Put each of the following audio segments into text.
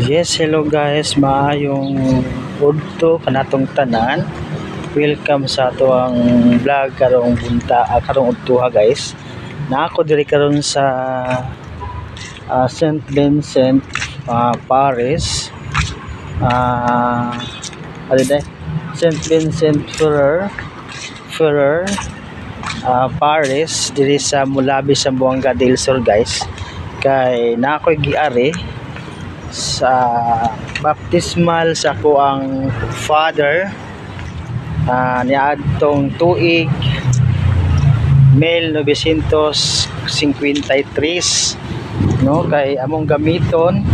Yes, hello guys, maayong udto kanatong tanan. Welcome sa ato ang vlog karong bunta, karong udto ha guys. Na ako diri karon sa St. Vincent Paris. Ano day? St. Vincent Ferrer Paris diri sa Mulabi sa Buanga del Sur guys. Kay na ako'y giari sa baptismal sa kuang father niadtong tuig 1953 no, kay among gamiton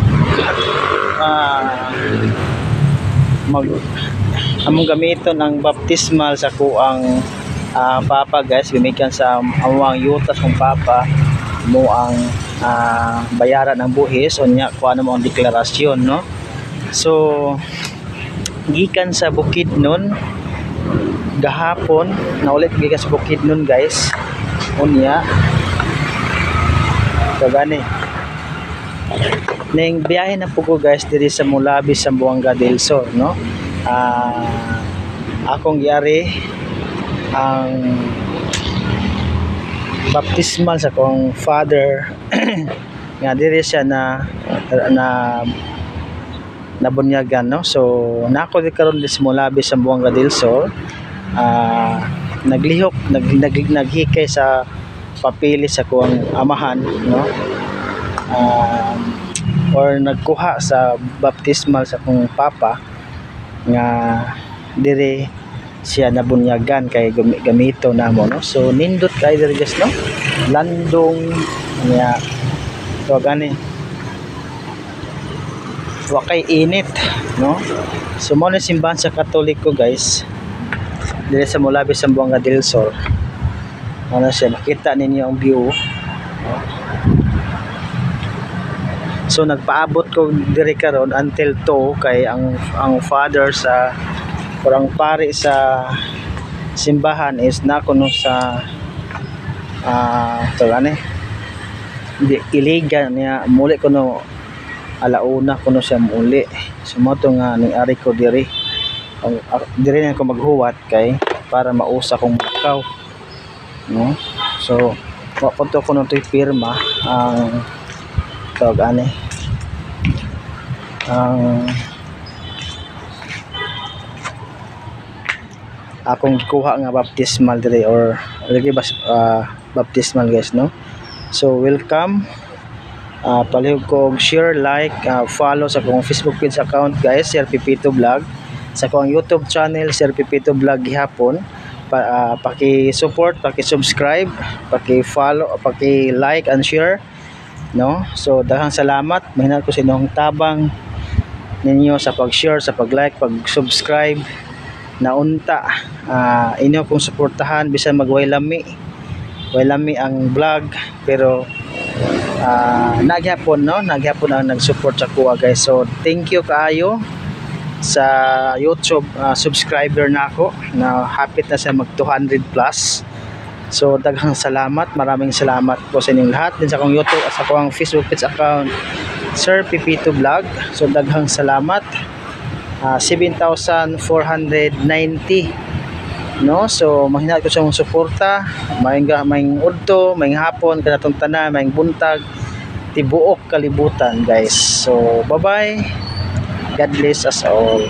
among gamiton ang baptismal sa kuang papa guys, gamikan sa among yutas kong papa mo ang bayaran ng buhis o nya kung ano mo ang deklarasyon, no. So gikan sa Bukidnon gahapon na ulit gikan sa Bukidnon guys unya so gani ning biyahe na po ko guys diri sa Mulabi sa Buanga del Sur, no. Akong giari ang baptismal sa kong father nga diri siya na nabunyagan, no. So nako di karon sa Mulabi sa Buanga del Sur naglihok naghikay sa papili sa kuang amahan, no. Or nagkuha sa baptismal sa kong papa nga diri siya nabunyagan kay gamito namo, no. So nindot kay diri guys, no, landong niya so gani wakay init, no. So mo na simbahan sa Katoliko guys diri sa Mulabi sa Buanga del Sur. Ano siya, makita ninyo ang view, no? So nagpaabot ko diri karon until 2 kay ang father sa kurang pari sa simbahan is na kuno sa iligan niya muli kuno alauna kuno siya muli. So mo to nga ning ari ko diri diri na ko maghuwat kay para mausa kong makaw, no. So mapunto ko nung pirma ang akong gikuha nga baptismal diri or lagi baptismal guys, no. So welcome, palihog ko share, like, follow sa akong Facebook page account guys, Sir Pipito Vlog, sa akong YouTube channel Sir Pipito Vlog gihapon. Paki-support, paki-subscribe, paki-follow, paki-like and share, no. So daghang salamat, mahinat ko sa inyong tabang ninyo sa pag-share, sa pag-like, pag-subscribe na unta inyo kong suportahan bisan magway lami ang vlog pero nagyapon, no, nagyapon ang nag-support sa kuha guys. So thank you kaayo sa YouTube subscriber na ako na hapit na sa mag 200 plus. So daghang salamat, maraming salamat po sa inyong lahat din sa akong YouTube at sa akong Facebook page account Sir Pipito Vlog. So daghang salamat, 7,490, no. So mahinat ko sa mong suporta, maing udto, maing hapon kanatong tanan, maing buntag, tibuok kalibutan guys. So bye bye, God bless us all.